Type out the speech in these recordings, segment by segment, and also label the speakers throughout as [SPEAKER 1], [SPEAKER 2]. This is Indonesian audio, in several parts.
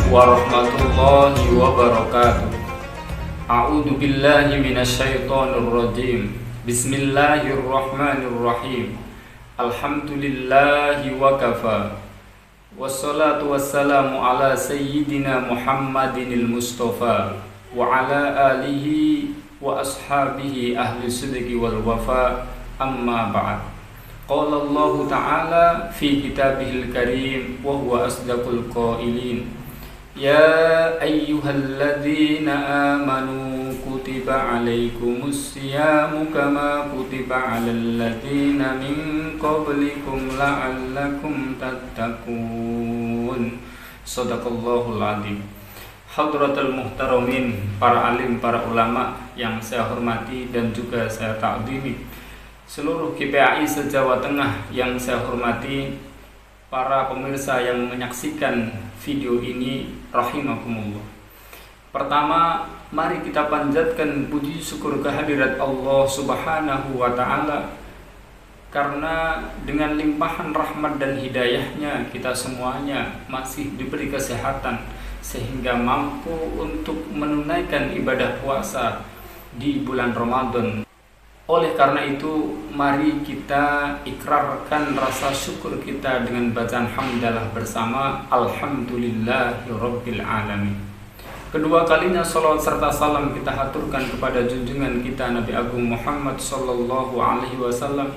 [SPEAKER 1] warahmatullahi wabarakatuh. A'udzu billahi minasyaitonir rajim. Bismillahirrahmanirrahim. Alhamdulillahi wa kafa. Wassalatu wassalamu ala sayyidina Muhammadinil Mustafa wa ala alihi wa ashabihi ahli sidqi wal wafa. Amma ba'd. Qala Allah Ta'ala fi kitabihil karim wa huwa asdaqul qailin. Ya ayyuhalladzina amanu kutiba alaikumus siyamu kama kutiba alal ladzina min qablikum la'allakum tattaqun. Shadaqallahul adzim. Hadratul muhtaramin, para alim, para ulama yang saya hormati dan juga saya takdimi, seluruh GPAI se-Jawa Tengah yang saya hormati, para pemirsa yang menyaksikan video ini rahimakumullah. Pertama, mari kita panjatkan puji syukur kehadirat Allah Subhanahu wa Ta'ala, karena dengan limpahan rahmat dan hidayahnya kita semuanya masih diberi kesehatan sehingga mampu untuk menunaikan ibadah puasa di bulan Ramadan. Oleh karena itu, mari kita ikrarkan rasa syukur kita dengan bacaan hamdalah bersama Alhamdulillahirabbil alamin. Kedua kalinya salawat serta salam kita haturkan kepada junjungan kita Nabi Agung Muhammad sallallahu alaihi wasallam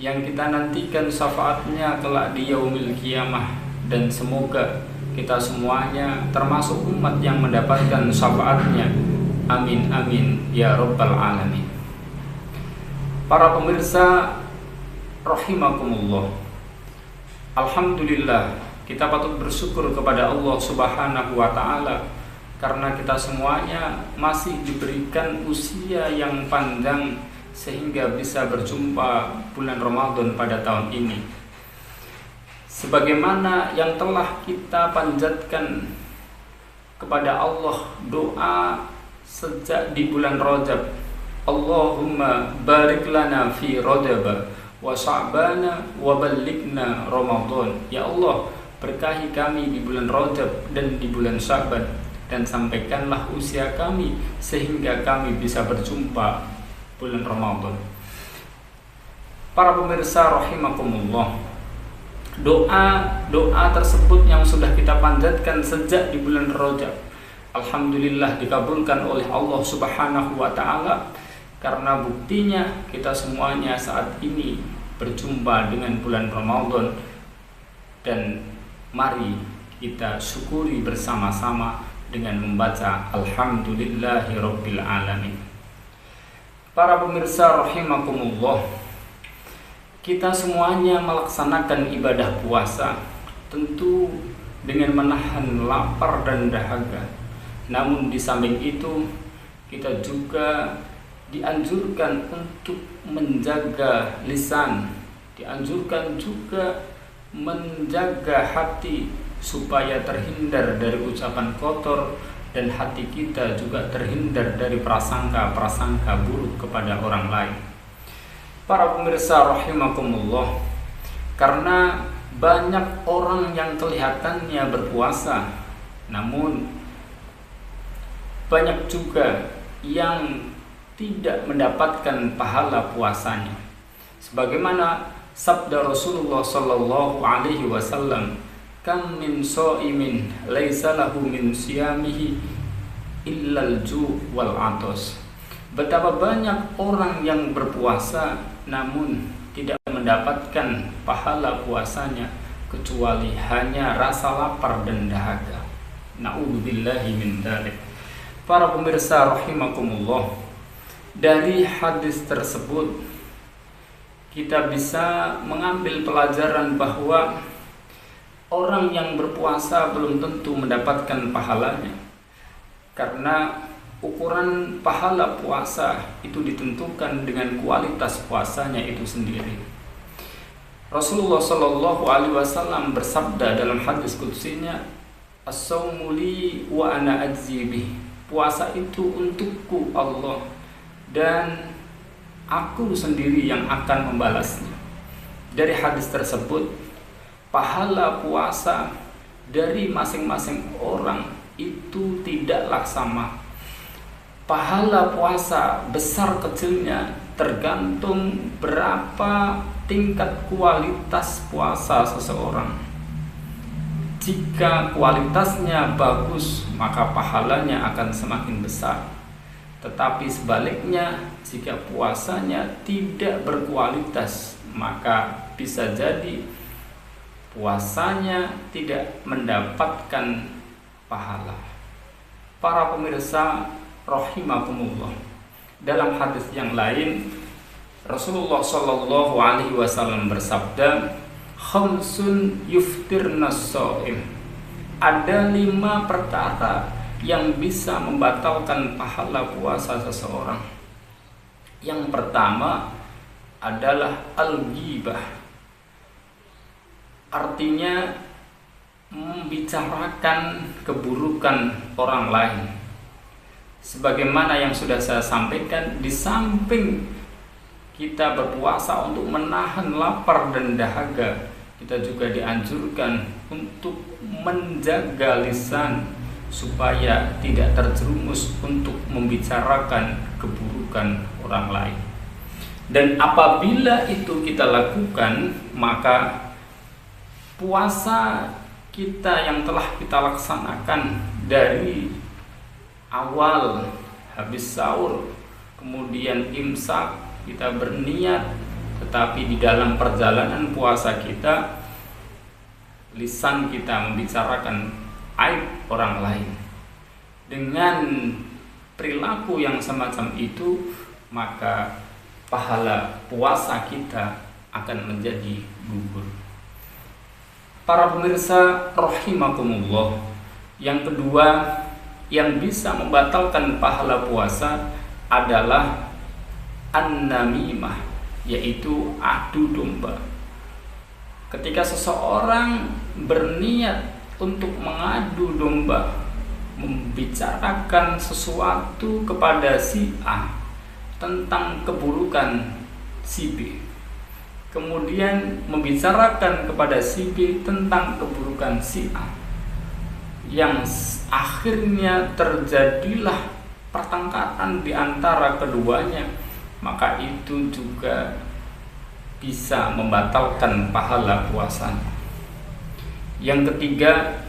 [SPEAKER 1] yang kita nantikan syafaatnya kelak di yaumil qiyamah, dan semoga kita semuanya termasuk umat yang mendapatkan syafaatnya. Amin amin ya rabbal alamin. Para pemirsa rahimakumullah, alhamdulillah, kita patut bersyukur kepada Allah Subhanahu wa Ta'ala karena kita semuanya masih diberikan usia yang panjang sehingga bisa berjumpa bulan Ramadan pada tahun ini. Sebagaimana yang telah kita panjatkan kepada Allah doa sejak di bulan Rajab, Allahumma barik lana fi Rajab wa Sya'bana wa ballighna Ramadan. Ya Allah, berkahi kami di bulan Rajab dan di bulan Sya'ban, dan sampaikanlah usia kami sehingga kami bisa berjumpa bulan Ramadan. Para pemirsa rahimakumullah, doa tersebut yang sudah kita panjatkan sejak di bulan Rajab, alhamdulillah dikabulkan oleh Allah Subhanahu wa Ta'ala, karena buktinya kita semuanya saat ini berjumpa dengan bulan Ramadan. Dan mari kita syukuri bersama-sama dengan membaca Alhamdulillahirabbil alamin. Para pemirsa rahimakumullah, kita semuanya melaksanakan ibadah puasa tentu dengan menahan lapar dan dahaga. Namun di samping itu, kita juga dianjurkan untuk menjaga lisan, dianjurkan juga menjaga hati supaya terhindar dari ucapan kotor, dan hati kita juga terhindar dari prasangka-prasangka buruk kepada orang lain. Para pemirsa rahimakumullah, karena banyak orang yang kelihatannya berpuasa, namun banyak juga yang tidak mendapatkan pahala puasanya. Sebagaimana sabda Rasulullah sallallahu alaihi wasallam, kam min shaimin laisa lahu min siyamihi illal ju' wal 'atas. Betapa banyak orang yang berpuasa namun tidak mendapatkan pahala puasanya kecuali hanya rasa lapar dan dahaga. Na'udzubillahi min dzalik. Para pemirsa rahimakumullah, dari hadis tersebut kita bisa mengambil pelajaran bahwa orang yang berpuasa belum tentu mendapatkan pahalanya, karena ukuran pahala puasa itu ditentukan dengan kualitas puasanya itu sendiri. Rasulullah Shallallahu Alaihi Wasallam bersabda dalam hadis qudsinya, as-saumu li wa ana ajzi bih. Puasa itu untukku Allah, dan aku sendiri yang akan membalasnya. Dari hadis tersebut, pahala puasa dari masing-masing orang itu tidaklah sama. Pahala puasa besar kecilnya tergantung berapa tingkat kualitas puasa seseorang. Jika kualitasnya bagus, maka pahalanya akan semakin besar. Tetapi sebaliknya, jika puasanya tidak berkualitas, maka bisa jadi puasanya tidak mendapatkan pahala. Para pemirsa rahimakumullah, dalam hadis yang lain Rasulullah Shallallahu Alaihi Wasallam bersabda, khamsun yuftirnas shaim. Ada 5 perkara yang bisa membatalkan pahala puasa seseorang. Yang pertama adalah al-ghibah, artinya membicarakan keburukan orang lain. Sebagaimana yang sudah saya sampaikan, di samping kita berpuasa untuk menahan lapar dan dahaga, kita juga dianjurkan untuk menjaga lisan supaya tidak terjerumus untuk membicarakan keburukan orang lain. Dan apabila itu kita lakukan, maka puasa kita yang telah kita laksanakan dari awal habis sahur, kemudian imsak, kita berniat, tetapi di dalam perjalanan puasa kita, lisan kita membicarakan aib orang lain. Dengan perilaku yang semacam itu, maka pahala puasa kita akan menjadi gugur. Para pemirsa rahimakumullah, yang kedua yang bisa membatalkan pahala puasa adalah an-namimah, yaitu adu domba. Ketika seseorang berniat untuk mengadu domba, membicarakan sesuatu kepada si A tentang keburukan si B, kemudian membicarakan kepada si B tentang keburukan si A, yang akhirnya terjadilah pertengkaran di antara keduanya, maka itu juga bisa membatalkan pahala puasanya. Yang ketiga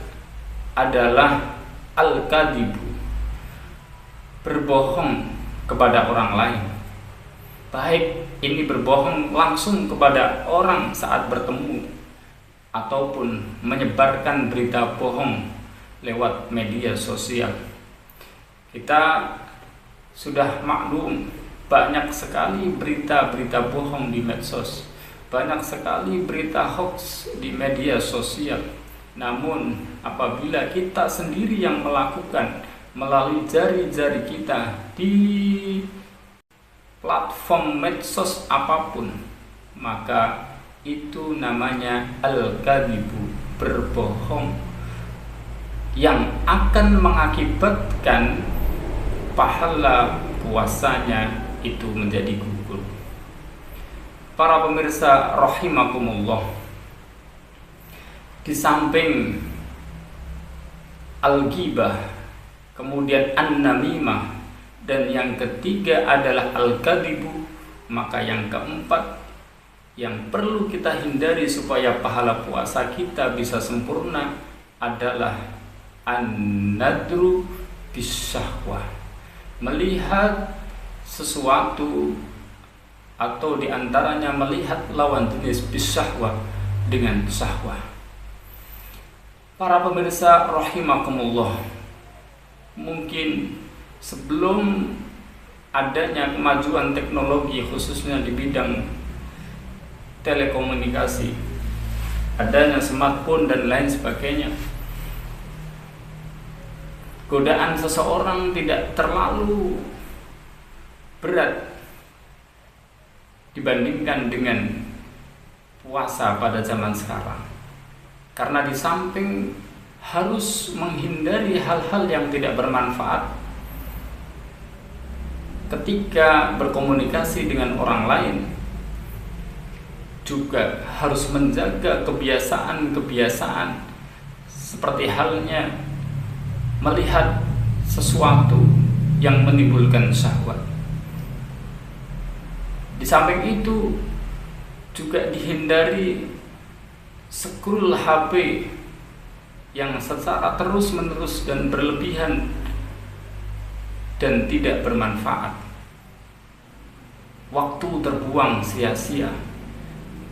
[SPEAKER 1] adalah al-kadzibu, berbohong kepada orang lain. Baik ini berbohong langsung kepada orang saat bertemu, ataupun menyebarkan berita bohong lewat media sosial. Kita sudah maklum, banyak sekali berita-berita bohong di medsos, banyak sekali berita hoax di media sosial. Namun apabila kita sendiri yang melakukan melalui jari-jari kita di platform medsos apapun, maka itu namanya al-kadzibu, berbohong, yang akan mengakibatkan pahala puasanya itu menjadi gugur. Para pemirsa rahimakumullah, di samping al-ghibah, kemudian an-namimah, dan yang ketiga adalah al-kadzibu, maka yang keempat yang perlu kita hindari supaya pahala puasa kita bisa sempurna adalah an-nadru bisyahwah, melihat sesuatu atau diantaranya melihat lawan jenis bisyahwah dengan syahwah. Para pemirsa rahimakumullah, mungkin sebelum adanya kemajuan teknologi khususnya di bidang telekomunikasi, adanya smartphone dan lain sebagainya, godaan seseorang tidak terlalu berat dibandingkan dengan puasa pada zaman sekarang. Karena di samping harus menghindari hal-hal yang tidak bermanfaat ketika berkomunikasi dengan orang lain, juga harus menjaga kebiasaan-kebiasaan seperti halnya melihat sesuatu yang menimbulkan syahwat. Di samping itu juga dihindari scroll HP yang secara terus-menerus dan berlebihan dan tidak bermanfaat. Waktu terbuang sia-sia,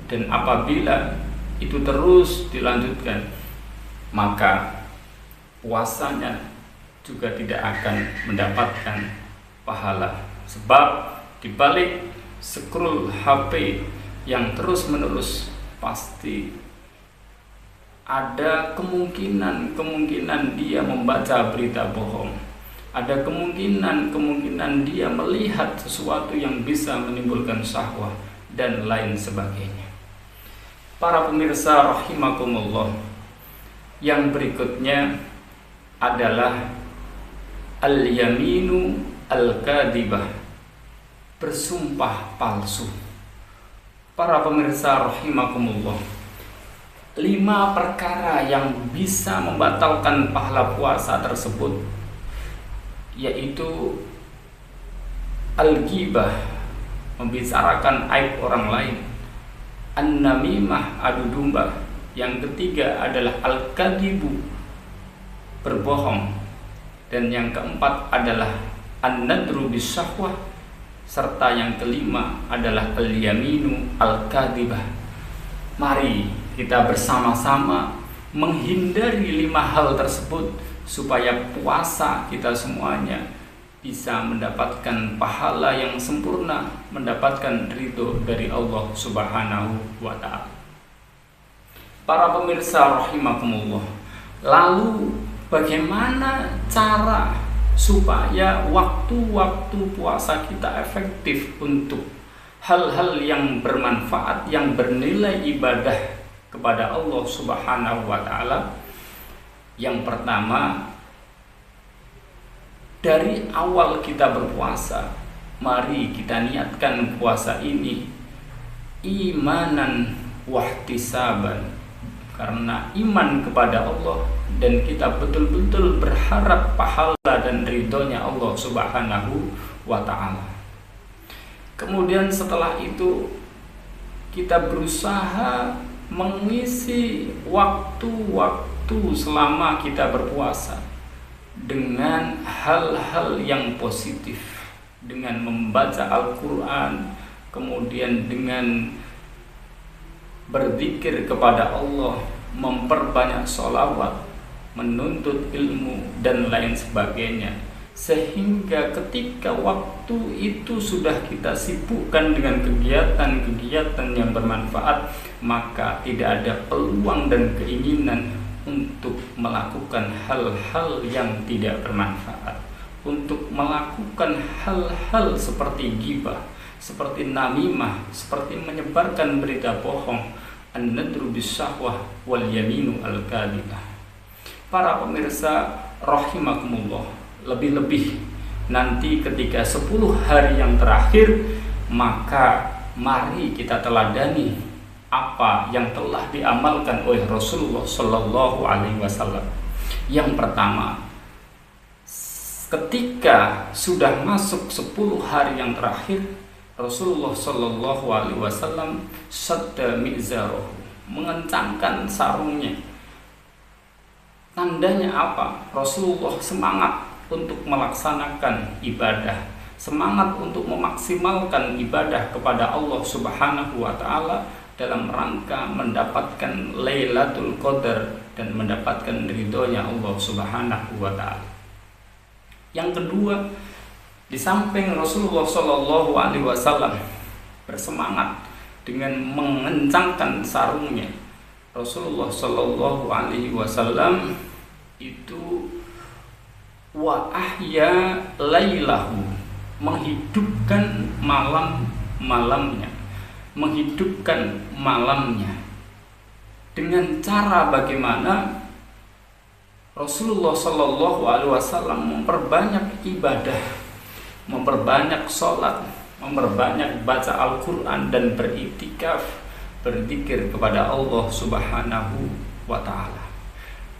[SPEAKER 1] dan apabila itu terus dilanjutkan, maka puasanya juga tidak akan mendapatkan pahala. Sebab dibalik scroll HP yang terus-menerus pasti ada kemungkinan dia membaca berita bohong. Ada kemungkinan dia melihat sesuatu yang bisa menimbulkan syahwat dan lain sebagainya. Para pemirsa rahimakumullah, yang berikutnya adalah al-yaminu al-kadibah, bersumpah palsu. Para pemirsa rahimakumullah, 5 perkara yang bisa membatalkan pahala puasa tersebut, yaitu al-ghibah, membicarakan aib orang lain, an-namimah, adu domba. Yang ketiga adalah al-kadibu, berbohong. Dan yang keempat adalah an-nadru bisyahwah, serta yang kelima adalah al-yaminu al-kadibah. Mari kita bersama-sama menghindari 5 hal tersebut supaya puasa kita semuanya bisa mendapatkan pahala yang sempurna, mendapatkan ridho dari Allah Subhanahu wa ta'ala. Para pemirsa rahimakumullah, lalu bagaimana cara supaya waktu-waktu puasa kita efektif untuk hal-hal yang bermanfaat, yang bernilai ibadah kepada Allah Subhanahu wa ta'ala? Yang pertama, dari awal kita berpuasa, mari kita niatkan puasa ini imanan wahtisaban, karena iman kepada Allah dan kita betul-betul berharap pahala dan ridhonya Allah Subhanahu wa ta'ala. Kemudian setelah itu kita berusaha mengisi waktu-waktu selama kita berpuasa dengan hal-hal yang positif, dengan membaca Al-Quran, kemudian dengan berzikir kepada Allah, memperbanyak sholawat, menuntut ilmu, dan lain sebagainya. Sehingga ketika waktu itu sudah kita sibukkan dengan kegiatan-kegiatan yang bermanfaat, maka tidak ada peluang dan keinginan untuk melakukan hal-hal yang tidak bermanfaat, untuk melakukan hal-hal seperti ghibah, seperti namimah, seperti menyebarkan berita bohong, an-nadru bisyahwah wal yaminu al-kadibah. Para pemirsa rahimakumullah, lebih-lebih nanti ketika 10 hari yang terakhir, maka mari kita teladani apa yang telah diamalkan oleh Rasulullah Shallallahu Alaihi Wasallam. Yang pertama, ketika sudah masuk 10 hari yang terakhir, Rasulullah Shallallahu Alaihi Wasallam sadda mi'zaroh, mengencangkan sarungnya. Tandanya apa? Rasulullah semangat untuk melaksanakan ibadah, semangat untuk memaksimalkan ibadah kepada Allah Subhanahu wa ta'ala dalam rangka mendapatkan Lailatul Qadar dan mendapatkan ridhonya Allah Subhanahu wa ta'ala. Yang kedua, di samping Rasulullah Shallallahu Alaihi Wasallam bersemangat dengan mengencangkan sarungnya, Rasulullah Shallallahu Alaihi Wasallam itu wa ahya lailahu, menghidupkan malamnya, menghidupkan malamnya dengan cara bagaimana Rasulullah Shallallahu Alaihi Wasallam memperbanyak ibadah, memperbanyak sholat, memperbanyak baca Al-Quran dan beriktikaf, berzikir kepada Allah Subhanahu wa ta'ala.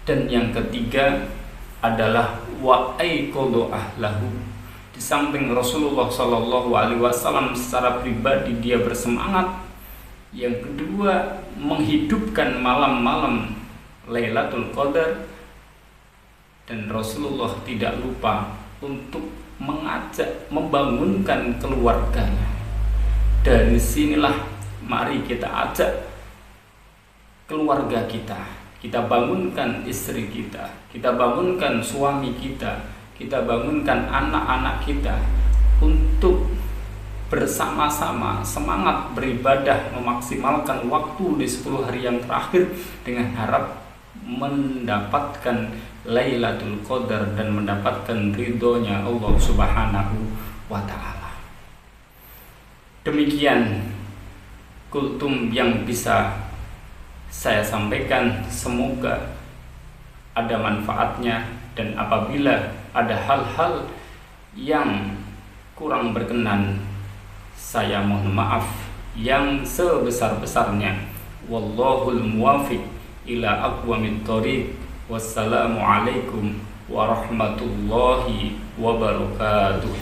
[SPEAKER 1] Dan yang ketiga adalah wa'aiqadhu ahlahu. Di samping Rasulullah Shallallahu Alaihi Wasallam secara pribadi dia bersemangat, yang kedua menghidupkan malam-malam Lailatul Qadar, dan Rasulullah tidak lupa untuk mengajak, membangunkan keluarganya. Dari sinilah mari kita ajak keluarga kita bangunkan istri kita bangunkan suami kita bangunkan anak-anak kita untuk bersama-sama semangat beribadah, memaksimalkan waktu di 10 hari yang terakhir dengan harap mendapatkan Lailatul Qadar dan mendapatkan ridhonya Allah Subhanahu wa Ta'ala. Demikian kultum yang bisa saya sampaikan, semoga ada manfaatnya, dan apabila ada hal-hal yang kurang berkenan, saya mohon maaf yang sebesar-besarnya. Wallahul muwafiq ila aqwamit thoriq. Wassalamualaikum warahmatullahi wabarakatuh.